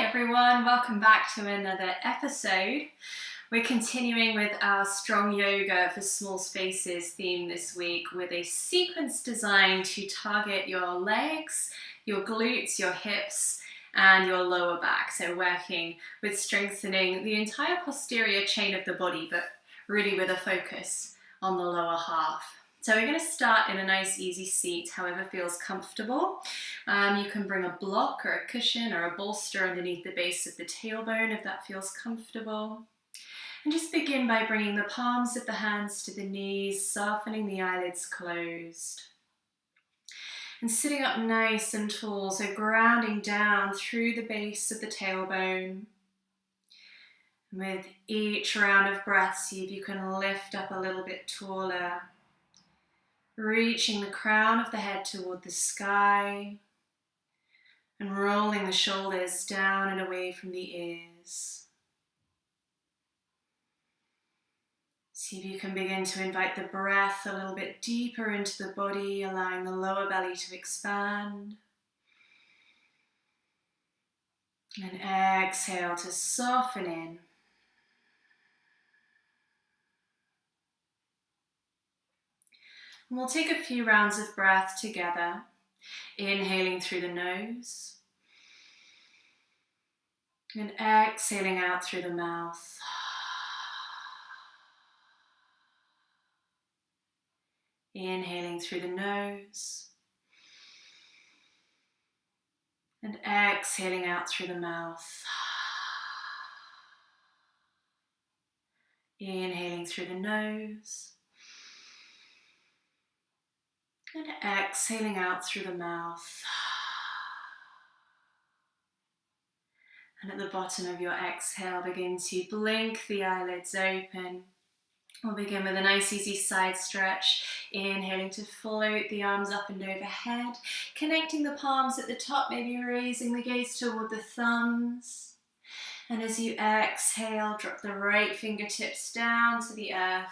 everyone, welcome back to another episode. We're continuing with our strong yoga for small spaces theme this week with a sequence designed to target your legs, your glutes, your hips, and your lower back. So working with strengthening the entire posterior chain of the body, but really with a focus on the lower half. So we're going to start in a nice easy seat, however feels comfortable. You can bring a block or a cushion or a bolster underneath the base of the tailbone if that feels comfortable. And just begin by bringing the palms of the hands to the knees, softening the eyelids closed. And sitting up nice and tall, so grounding down through the base of the tailbone. With each round of breath, see if you can lift up a little bit taller. Reaching the crown of the head toward the sky and rolling the shoulders down and away from the ears. See if you can begin to invite the breath a little bit deeper into the body, allowing the lower belly to expand. And exhale to soften in. And we'll take a few rounds of breath together, inhaling through the nose and exhaling out through the mouth. Inhaling through the nose and exhaling out through the mouth. Inhaling through the nose and exhaling out through the mouth. And at the bottom of your exhale, begin to blink the eyelids open. We'll begin with a nice easy side stretch. Inhaling to float the arms up and overhead, connecting the palms at the top, maybe raising the gaze toward the thumbs. And as you exhale, drop the right fingertips down to the earth.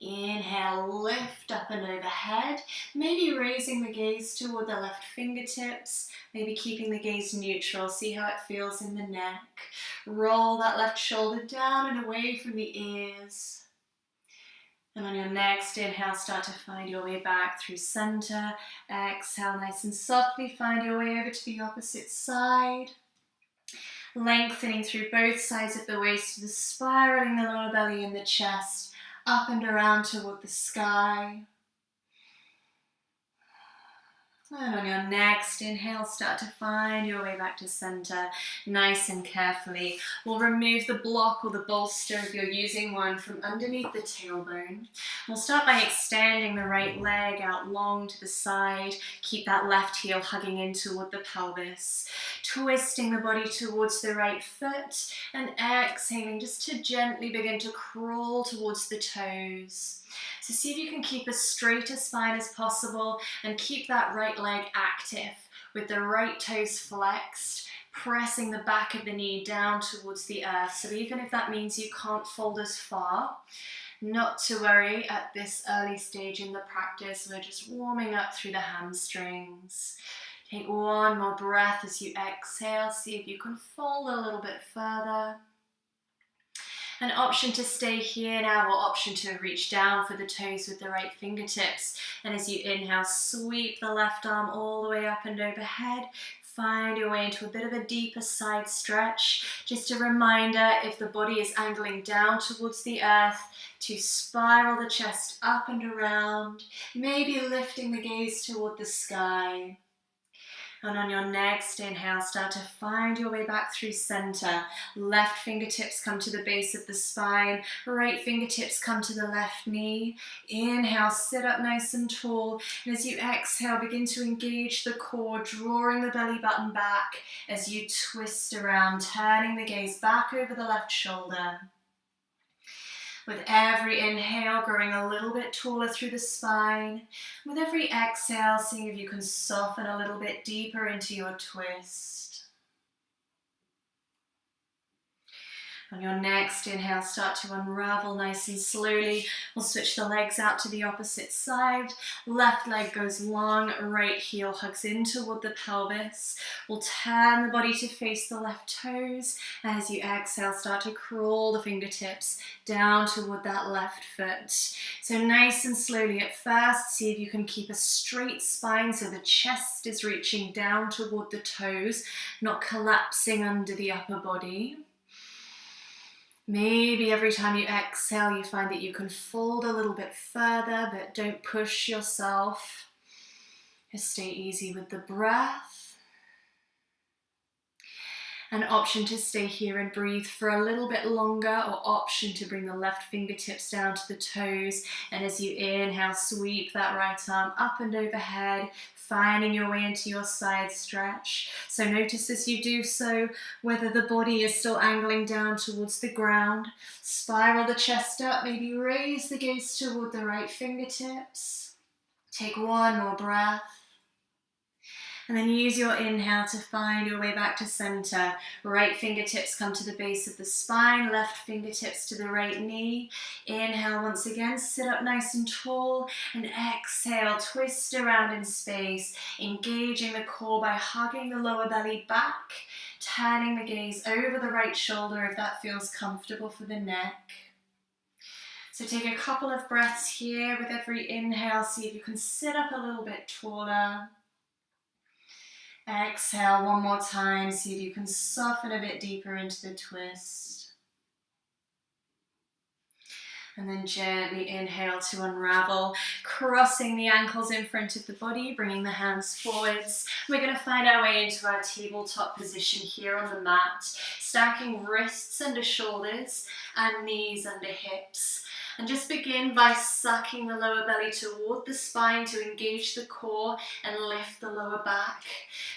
Inhale, lift up and overhead, maybe raising the gaze toward the left fingertips, maybe keeping the gaze neutral. See how it feels in the neck. Roll that left shoulder down and away from the ears. And on your next inhale, start to find your way back through center. Exhale, nice and softly, find your way over to the opposite side. Lengthening through both sides of the waist, spiraling the lower belly and the chest up and around toward the sky. And on your next inhale, start to find your way back to center, nice and carefully. We'll remove the block or the bolster if you're using one from underneath the tailbone. We'll start by extending the right leg out long to the side. Keep that left heel hugging in toward the pelvis. Twisting the body towards the right foot and exhaling just to gently begin to crawl towards the toes. So see if you can keep as straight a spine as possible and keep that right leg active with the right toes flexed, pressing the back of the knee down towards the earth. So even if that means you can't fold as far, not to worry at this early stage in the practice. We're just warming up through the hamstrings. Take one more breath as you exhale. See if you can fold a little bit further. An option to stay here now, or option to reach down for the toes with the right fingertips. And as you inhale, sweep the left arm all the way up and overhead. Find your way into a bit of a deeper side stretch. Just a reminder, if the body is angling down towards the earth, to spiral the chest up and around, maybe lifting the gaze toward the sky. And on your next inhale, start to find your way back through center. Left fingertips come to the base of the spine. Right fingertips come to the left knee. Inhale, sit up nice and tall. And as you exhale, begin to engage the core, drawing the belly button back as you twist around, turning the gaze back over the left shoulder. With every inhale, growing a little bit taller through the spine. With every exhale, seeing if you can soften a little bit deeper into your twist. On your next inhale, start to unravel nice and slowly. We'll switch the legs out to the opposite side. Left leg goes long, right heel hugs in toward the pelvis. We'll turn the body to face the left toes. As you exhale, start to crawl the fingertips down toward that left foot. So nice and slowly at first, see if you can keep a straight spine so the chest is reaching down toward the toes, not collapsing under the upper body. Maybe every time you exhale, you find that you can fold a little bit further, but don't push yourself. Just stay easy with the breath. An option to stay here and breathe for a little bit longer, or option to bring the left fingertips down to the toes. And as you inhale, sweep that right arm up and overhead, finding your way into your side stretch. So notice as you do so, whether the body is still angling down towards the ground. Spiral the chest up, maybe raise the gaze toward the right fingertips. Take one more breath. And then use your inhale to find your way back to center. Right fingertips come to the base of the spine, left fingertips to the right knee. Inhale once again, sit up nice and tall, and exhale, twist around in space, engaging the core by hugging the lower belly back, turning the gaze over the right shoulder if that feels comfortable for the neck. So take a couple of breaths here. With every inhale, see if you can sit up a little bit taller. Exhale one more time, see if you can soften a bit deeper into the twist. And then gently inhale to unravel, crossing the ankles in front of the body, bringing the hands forwards. We're going to find our way into our tabletop position here on the mat, stacking wrists under shoulders and knees under hips. And just begin by sucking the lower belly toward the spine to engage the core and lift the lower back.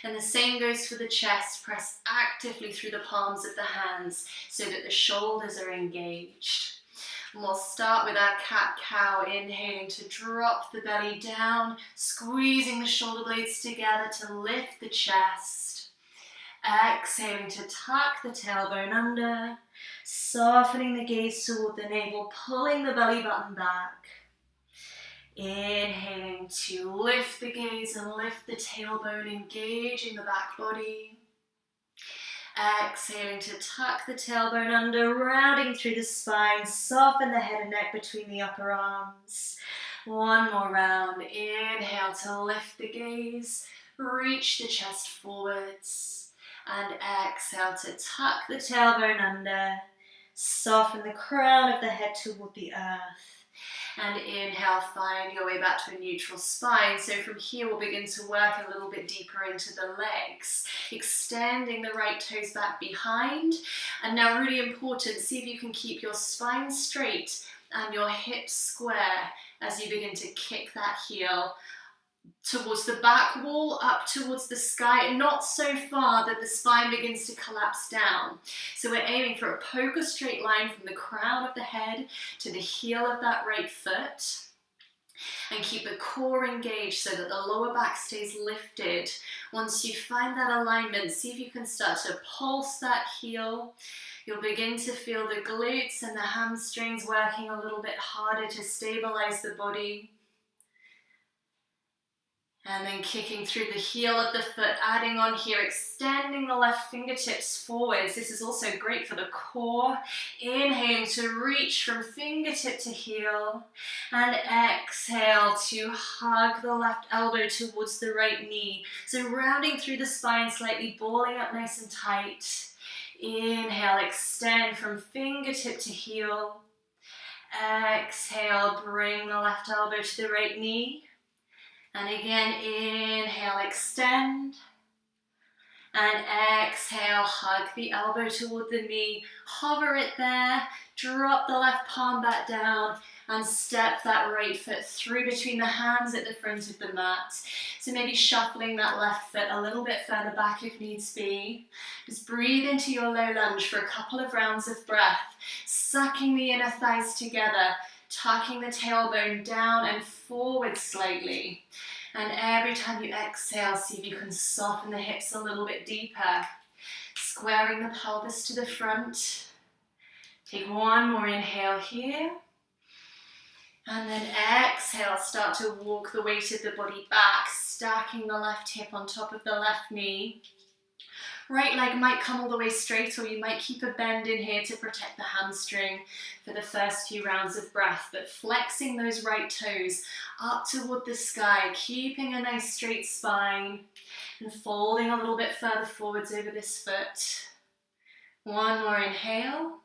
And the same goes for the chest. Press actively through the palms of the hands so that the shoulders are engaged. And we'll start with our cat-cow, inhaling to drop the belly down, squeezing the shoulder blades together to lift the chest. Exhaling to tuck the tailbone under, softening the gaze toward the navel, pulling the belly button back. Inhaling to lift the gaze and lift the tailbone, engaging the back body. Exhaling to tuck the tailbone under, rounding through the spine, soften the head and neck between the upper arms. One more round. Inhale to lift the gaze, reach the chest forwards. And exhale to tuck the tailbone under, soften the crown of the head toward the earth. And inhale, find your way back to a neutral spine. So from here we'll begin to work a little bit deeper into the legs, extending the right toes back behind. And now really important, see if you can keep your spine straight and your hips square as you begin to kick that heel towards the back wall, up towards the sky, not so far that the spine begins to collapse down. So we're aiming for a poker straight line from the crown of the head to the heel of that right foot. And keep the core engaged so that the lower back stays lifted. Once you find that alignment, see if you can start to pulse that heel. You'll begin to feel the glutes and the hamstrings working a little bit harder to stabilize the body. And then kicking through the heel of the foot, adding on here, extending the left fingertips forwards. This is also great for the core. Inhaling to reach from fingertip to heel. And exhale to hug the left elbow towards the right knee. So rounding through the spine, slightly balling up nice and tight. Inhale, extend from fingertip to heel. Exhale, bring the left elbow to the right knee. And again, inhale, extend. And exhale, hug the elbow toward the knee. Hover it there. Drop the left palm back down. And step that right foot through between the hands at the front of the mat. So maybe shuffling that left foot a little bit further back if needs be. Just breathe into your low lunge for a couple of rounds of breath. Sucking the inner thighs together. Tucking the tailbone down and forward slightly. And every time you exhale, see if you can soften the hips a little bit deeper. Squaring the pelvis to the front. Take one more inhale here. And then exhale, start to walk the weight of the body back, stacking the left hip on top of the left knee. Right leg might come all the way straight, or you might keep a bend in here to protect the hamstring for the first few rounds of breath, but flexing those right toes up toward the sky, keeping a nice straight spine and folding a little bit further forwards over this foot. One more inhale.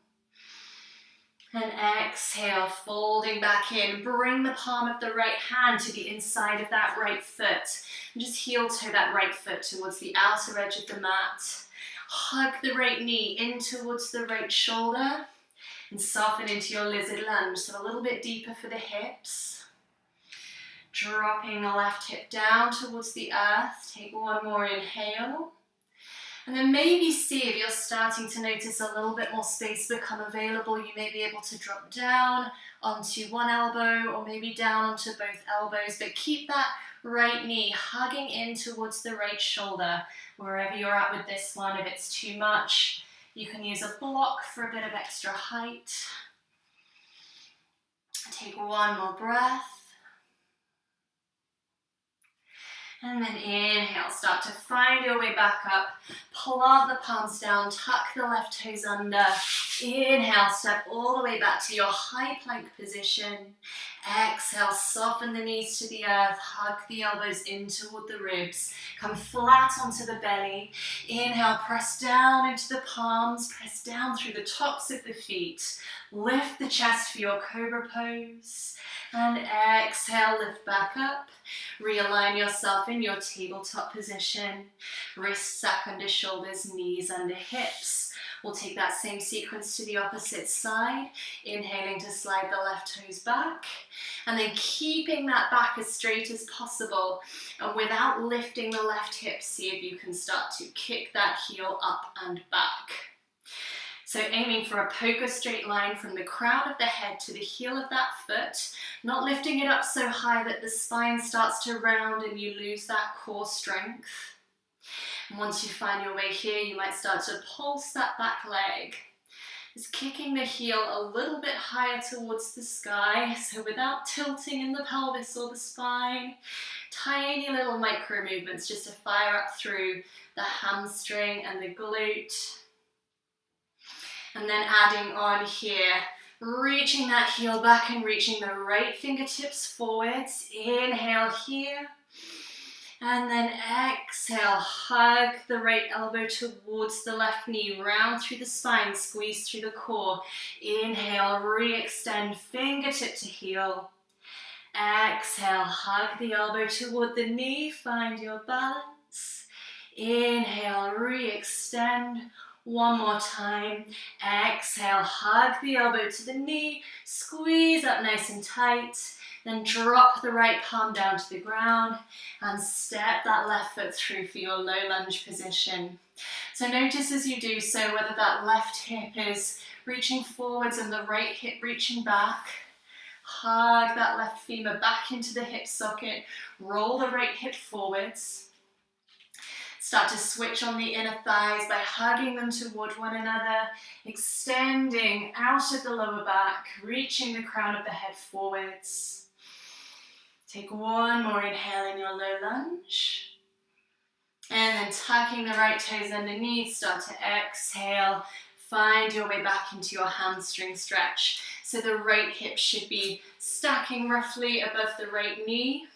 And exhale, folding back in. Bring the palm of the right hand to the inside of that right foot. And just heel toe that right foot towards the outer edge of the mat. Hug the right knee in towards the right shoulder. And soften into your lizard lunge. So a little bit deeper for the hips. Dropping the left hip down towards the earth. Take one more inhale. And then maybe see if you're starting to notice a little bit more space become available. You may be able to drop down onto one elbow or maybe down onto both elbows, but keep that right knee hugging in towards the right shoulder, wherever you're at with this one. If it's too much, you can use a block for a bit of extra height. Take one more breath. And then inhale, start to find your way back up. Plant the palms down, tuck the left toes under. Inhale, step all the way back to your high plank position. Exhale, soften the knees to the earth. Hug the elbows in toward the ribs. Come flat onto the belly. Inhale, press down into the palms. Press down through the tops of the feet. Lift the chest for your cobra pose. And exhale, lift back up. Realign yourself in your tabletop position. Wrists back under shoulders, knees under hips. We'll take that same sequence to the opposite side. Inhaling to slide the left toes back. And then keeping that back as straight as possible. And without lifting the left hip, see if you can start to kick that heel up and back. So aiming for a poker straight line from the crown of the head to the heel of that foot, not lifting it up so high that the spine starts to round and you lose that core strength. And once you find your way here, you might start to pulse that back leg. Just kicking the heel a little bit higher towards the sky, so without tilting in the pelvis or the spine. Tiny little micro movements just to fire up through the hamstring and the glute. And then adding on here, reaching that heel back and reaching the right fingertips forwards. Inhale here. And then exhale, hug the right elbow towards the left knee, round through the spine, squeeze through the core. Inhale, re-extend fingertip to heel. Exhale, hug the elbow toward the knee, find your balance. Inhale, re-extend. One more time. Exhale, hug the elbow to the knee, squeeze up nice and tight, then drop the right palm down to the ground and step that left foot through for your low lunge position. So notice as you do so whether that left hip is reaching forwards and the right hip reaching back. Hug that left femur back into the hip socket, roll the right hip forwards. Start to switch on the inner thighs by hugging them toward one another, extending out of the lower back, reaching the crown of the head forwards. Take one more inhale in your low lunge. And then tucking the right toes underneath, start to exhale. Find your way back into your hamstring stretch. So the right hip should be stacking roughly above the right knee.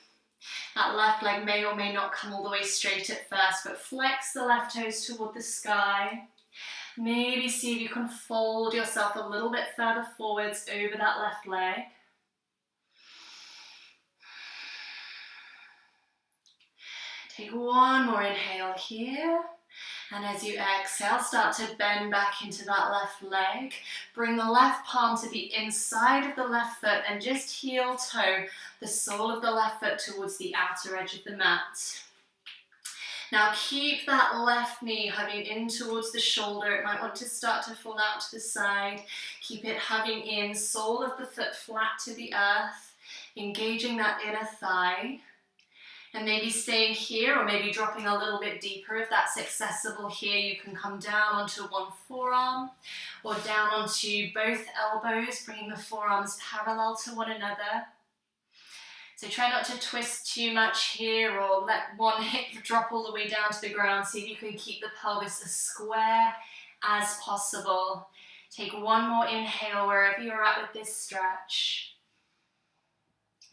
That left leg may or may not come all the way straight at first, but flex the left toes toward the sky. Maybe see if you can fold yourself a little bit further forwards over that left leg. Take one more inhale here. And as you exhale, start to bend back into that left leg. Bring the left palm to the inside of the left foot and just heel toe the sole of the left foot towards the outer edge of the mat. Now keep that left knee hugging in towards the shoulder. It might want to start to fall out to the side. Keep it hugging in, sole of the foot flat to the earth, engaging that inner thigh. And maybe staying here or maybe dropping a little bit deeper. If that's accessible here, you can come down onto one forearm or down onto both elbows, bringing the forearms parallel to one another. So try not to twist too much here or let one hip drop all the way down to the ground. See if you can keep the pelvis as square as possible. Take one more inhale wherever you're at with this stretch.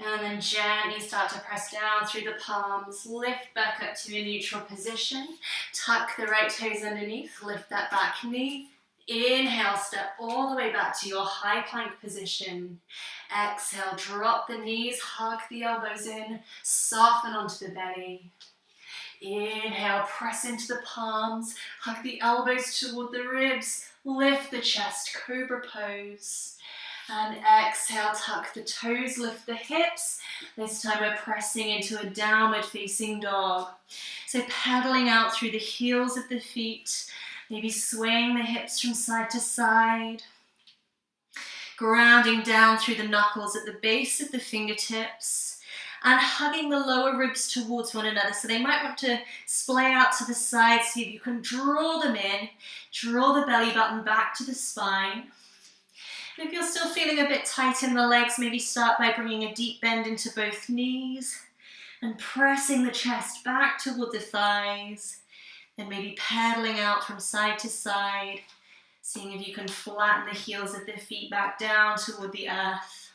And then gently start to press down through the palms, lift back up to a neutral position, tuck the right toes underneath, lift that back knee, inhale, step all the way back to your high plank position. Exhale, drop the knees, hug the elbows in, soften onto the belly. Inhale, press into the palms, hug the elbows toward the ribs, lift the chest, cobra pose. And exhale, tuck the toes, lift the hips. This time we're pressing into a downward facing dog. So pedaling out through the heels of the feet, maybe swaying the hips from side to side. Grounding down through the knuckles at the base of the fingertips. And hugging the lower ribs towards one another. So they might want to splay out to the side. See if you can draw them in. Draw the belly button back to the spine. If you're still feeling a bit tight in the legs, maybe start by bringing a deep bend into both knees and pressing the chest back toward the thighs. Then maybe pedaling out from side to side, seeing if you can flatten the heels of the feet back down toward the earth.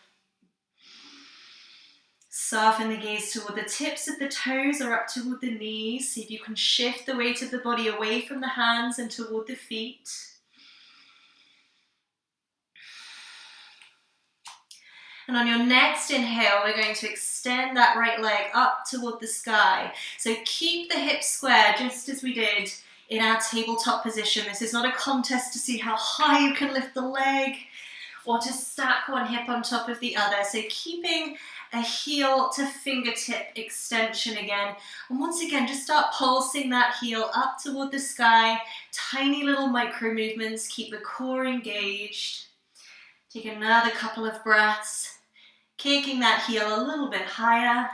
Soften the gaze toward the tips of the toes or up toward the knees. See if you can shift the weight of the body away from the hands and toward the feet. And on your next inhale, we're going to extend that right leg up toward the sky. So keep the hips square, just as we did in our tabletop position. This is not a contest to see how high you can lift the leg or to stack one hip on top of the other. So keeping a heel to fingertip extension again. And once again, just start pulsing that heel up toward the sky. Tiny little micro movements, keep the core engaged. Take another couple of breaths. Kicking that heel a little bit higher.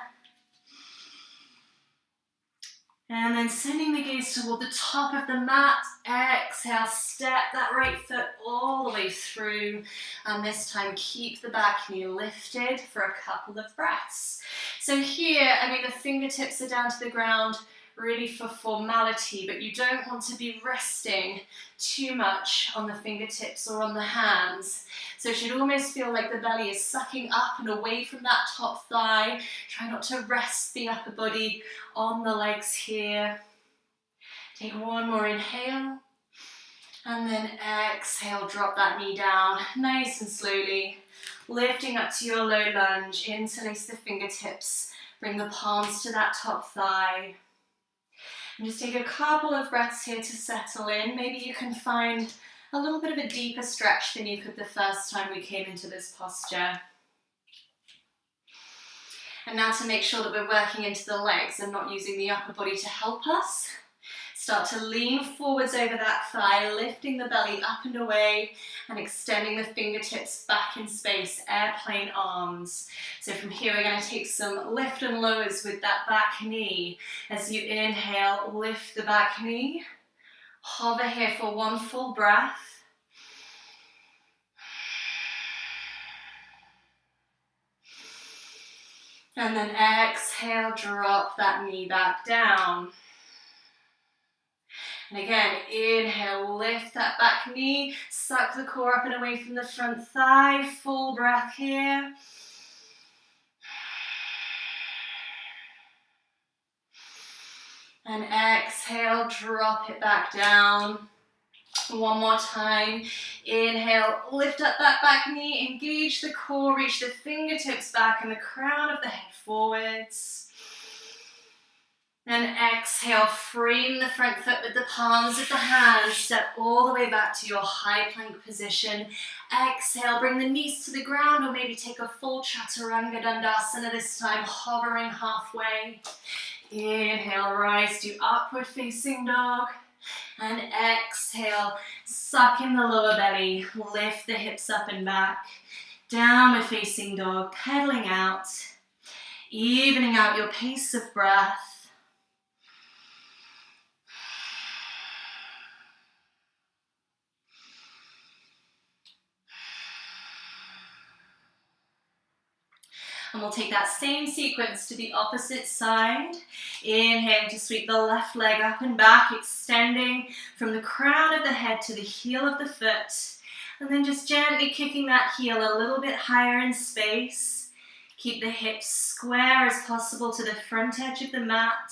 And then sending the gaze toward the top of the mat. Exhale, step that right foot all the way through. And this time, keep the back knee lifted for a couple of breaths. So here, the fingertips are down to the ground, really for formality, but you don't want to be resting too much on the fingertips or on the hands. So it should almost feel like the belly is sucking up and away from that top thigh. Try not to rest the upper body on the legs here. Take one more inhale. And then exhale, drop that knee down nice and slowly. Lifting up to your low lunge, interlace the fingertips. Bring the palms to that top thigh. And just take a couple of breaths here to settle in. Maybe you can find a little bit of a deeper stretch than you could the first time we came into this posture. And now to make sure that we're working into the legs and not using the upper body to help us, start to lean forwards over that thigh, lifting the belly up and away and extending the fingertips back in space, airplane arms. So from here we're going to take some lift and lowers with that back knee. As you inhale, lift the back knee. Hover here for one full breath. And then exhale, drop that knee back down. And again, inhale, lift that back knee, suck the core up and away from the front thigh, full breath here. And exhale, drop it back down. One more time. Inhale, lift up that back knee, engage the core, reach the fingertips back and the crown of the head forwards. And exhale, frame the front foot with the palms of the hands, step all the way back to your high plank position. Exhale, bring the knees to the ground or maybe take a full chaturanga dandasana this time, hovering halfway. Inhale, rise to upward facing dog. And exhale, suck in the lower belly, lift the hips up and back. Downward facing dog, pedaling out. Evening out your pace of breath. And we'll take that same sequence to the opposite side. Inhale to sweep the left leg up and back, extending from the crown of the head to the heel of the foot. And then just gently kicking that heel a little bit higher in space. Keep the hips square as possible to the front edge of the mat.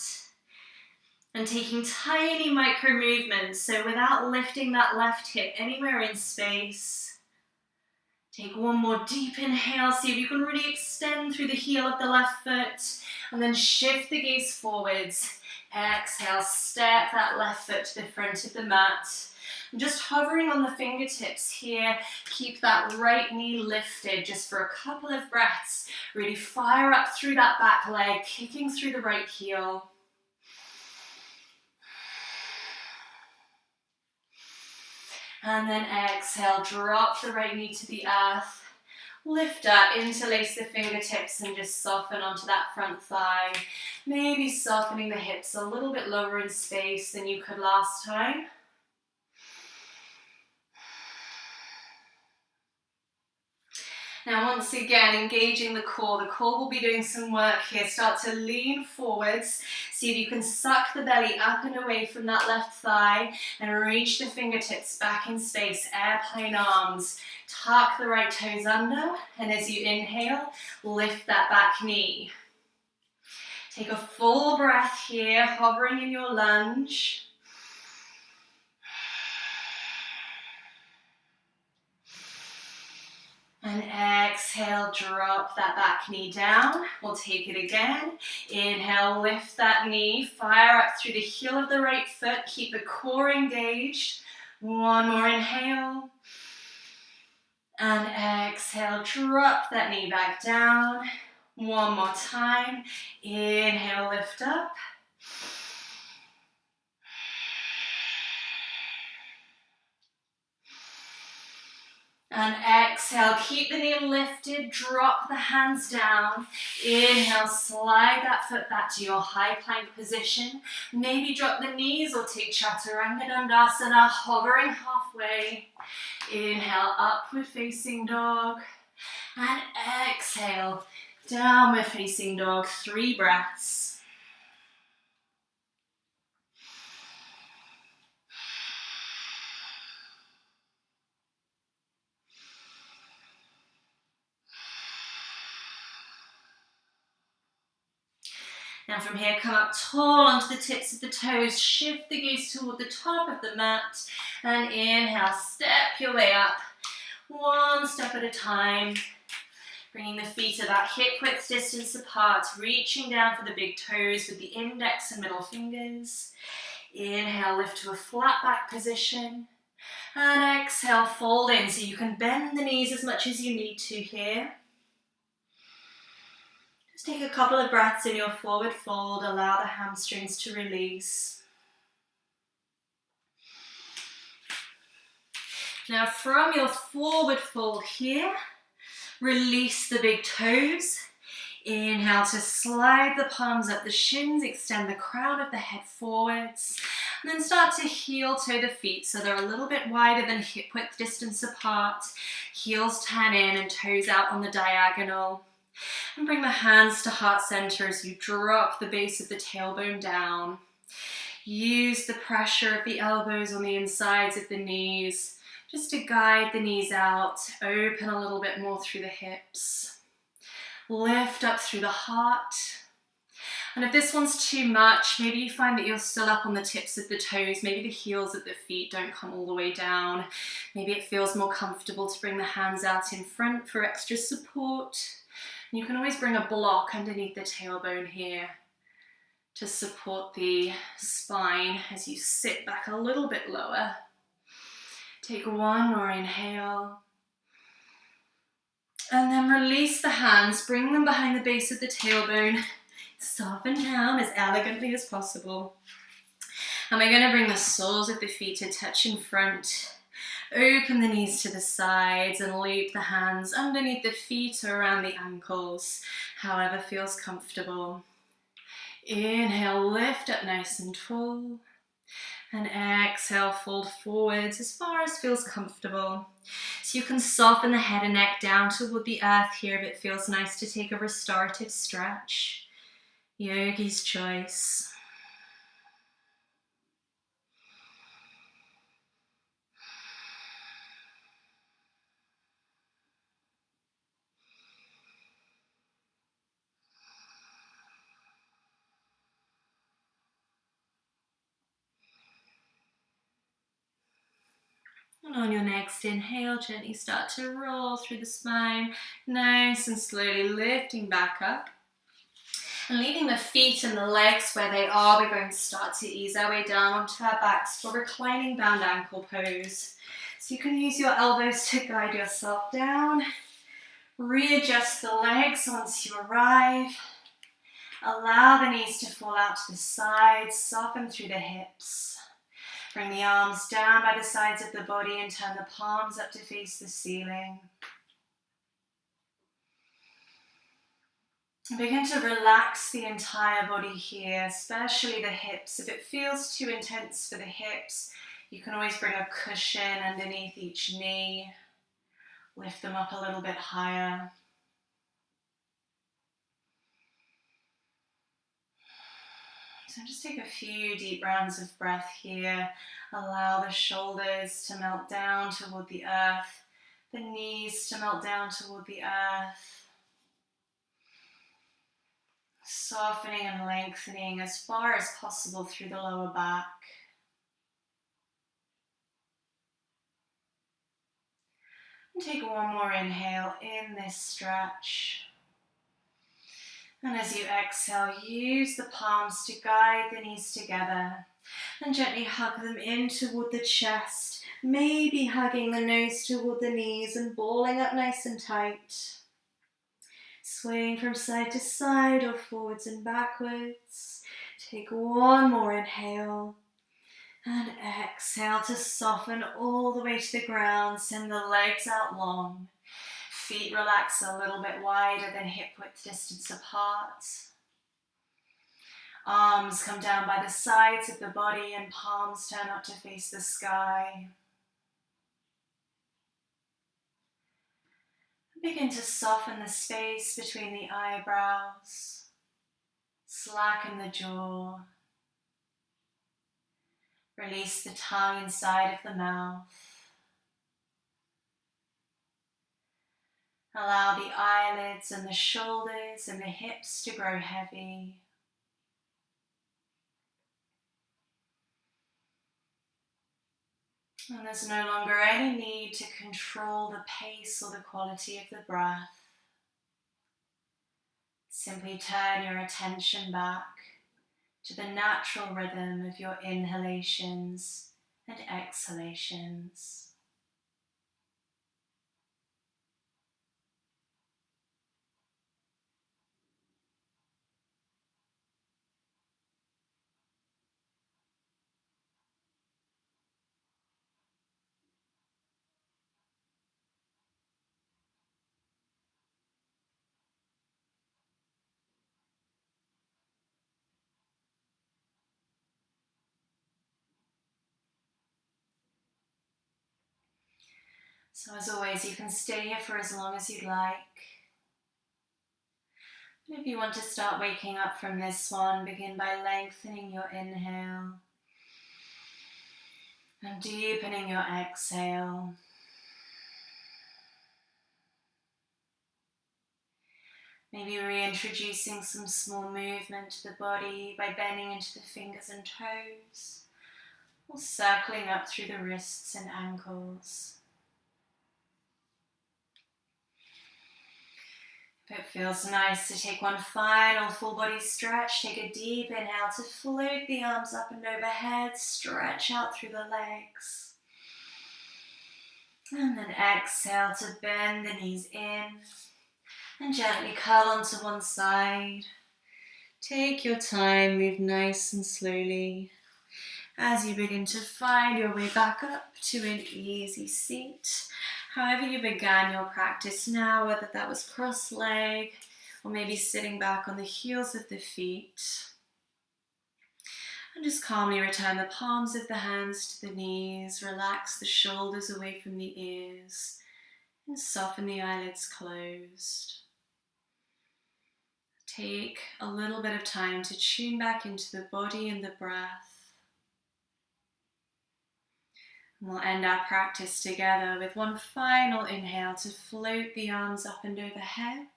And taking tiny micro movements, so without lifting that left hip anywhere in space. Take one more deep inhale, see if you can really extend through the heel of the left foot, and then shift the gaze forwards. Exhale, step that left foot to the front of the mat. I'm just hovering on the fingertips here. Keep that right knee lifted just for a couple of breaths. Really fire up through that back leg, kicking through the right heel. And then exhale, drop the right knee to the earth. Lift up, interlace the fingertips and just soften onto that front thigh. Maybe softening the hips a little bit lower in space than you could last time. Now once again, engaging the core. The core will be doing some work here. Start to lean forwards. See if you can suck the belly up and away from that left thigh and reach the fingertips back in space. Airplane arms. Tuck the right toes under. And as you inhale, lift that back knee. Take a full breath here, hovering in your lunge. And exhale, drop that back knee down. We'll take it again. Inhale, lift that knee. Fire up through the heel of the right foot. Keep the core engaged. One more inhale. And exhale, drop that knee back down. One more time. Inhale, lift up. And exhale, keep the knee lifted, drop the hands down. Inhale, slide that foot back to your high plank position. Maybe drop the knees or take Chaturanga Dandasana, hovering halfway. Inhale, upward facing dog. And exhale, downward facing dog, 3 breaths. Now from here, come up tall onto the tips of the toes, shift the gaze toward the top of the mat, and inhale, step your way up, one step at a time, bringing the feet about hip width distance apart, reaching down for the big toes with the index and middle fingers. Inhale, lift to a flat back position, and exhale, fold in, so you can bend the knees as much as you need to here. Just take a couple of breaths in your forward fold, allow the hamstrings to release. Now from your forward fold here, release the big toes. Inhale to slide the palms up the shins, extend the crown of the head forwards, and then start to heel toe the feet so they're a little bit wider than hip width distance apart. Heels turn in and toes out on the diagonal. And bring the hands to heart center as you drop the base of the tailbone down. Use the pressure of the elbows on the insides of the knees just to guide the knees out. Open a little bit more through the hips. Lift up through the heart. And if this one's too much, maybe you find that you're still up on the tips of the toes. Maybe the heels of the feet don't come all the way down. Maybe it feels more comfortable to bring the hands out in front for extra support. You can always bring a block underneath the tailbone here to support the spine as you sit back a little bit lower. Take one more inhale. And then release the hands, bring them behind the base of the tailbone. Soften down as elegantly as possible. And we're going to bring the soles of the feet to touch in front. Open the knees to the sides and loop the hands underneath the feet or around the ankles, however feels comfortable. Inhale, lift up nice and tall. And exhale, fold forwards as far as feels comfortable. So you can soften the head and neck down toward the earth here if it feels nice to take a restorative stretch. Yogi's choice. And on your next inhale, gently start to roll through the spine, nice and slowly lifting back up. And leaving the feet and the legs where they are, we're going to start to ease our way down onto our backs for reclining bound ankle pose. So you can use your elbows to guide yourself down. Readjust the legs once you arrive. Allow the knees to fall out to the sides, soften through the hips. Bring the arms down by the sides of the body and turn the palms up to face the ceiling. Begin to relax the entire body here, especially the hips. If it feels too intense for the hips, you can always bring a cushion underneath each knee. Lift them up a little bit higher. So just take a few deep rounds of breath here. Allow the shoulders to melt down toward the earth, the knees to melt down toward the earth. Softening and lengthening as far as possible through the lower back. And take one more inhale in this stretch. And as you exhale, use the palms to guide the knees together and gently hug them in toward the chest, maybe hugging the nose toward the knees and balling up nice and tight. Swaying from side to side or forwards and backwards. Take one more inhale and exhale to soften all the way to the ground. Send the legs out long. Feet relax a little bit wider than hip width distance apart. Arms come down by the sides of the body and palms turn up to face the sky. Begin to soften the space between the eyebrows. Slacken the jaw. Release the tongue inside of the mouth. Allow the eyelids and the shoulders and the hips to grow heavy. And there's no longer any need to control the pace or the quality of the breath. Simply turn your attention back to the natural rhythm of your inhalations and exhalations. So as always, you can stay here for as long as you'd like. And if you want to start waking up from this one, begin by lengthening your inhale and deepening your exhale. Maybe reintroducing some small movement to the body by bending into the fingers and toes, or circling up through the wrists and ankles. If it feels nice to take one final full body stretch, take a deep inhale to float the arms up and overhead, stretch out through the legs. And then exhale to bend the knees in and gently curl onto one side. Take your time, move nice and slowly. As you begin to find your way back up to an easy seat, however you began your practice now, whether that was cross-leg or maybe sitting back on the heels of the feet, and just calmly return the palms of the hands to the knees, relax the shoulders away from the ears, and soften the eyelids closed. Take a little bit of time to tune back into the body and the breath. And we'll end our practice together with one final inhale to float the arms up and overhead.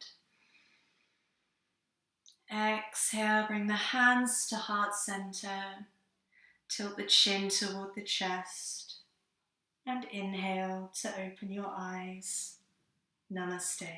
Exhale, bring the hands to heart center. Tilt the chin toward the chest. And inhale to open your eyes. Namaste.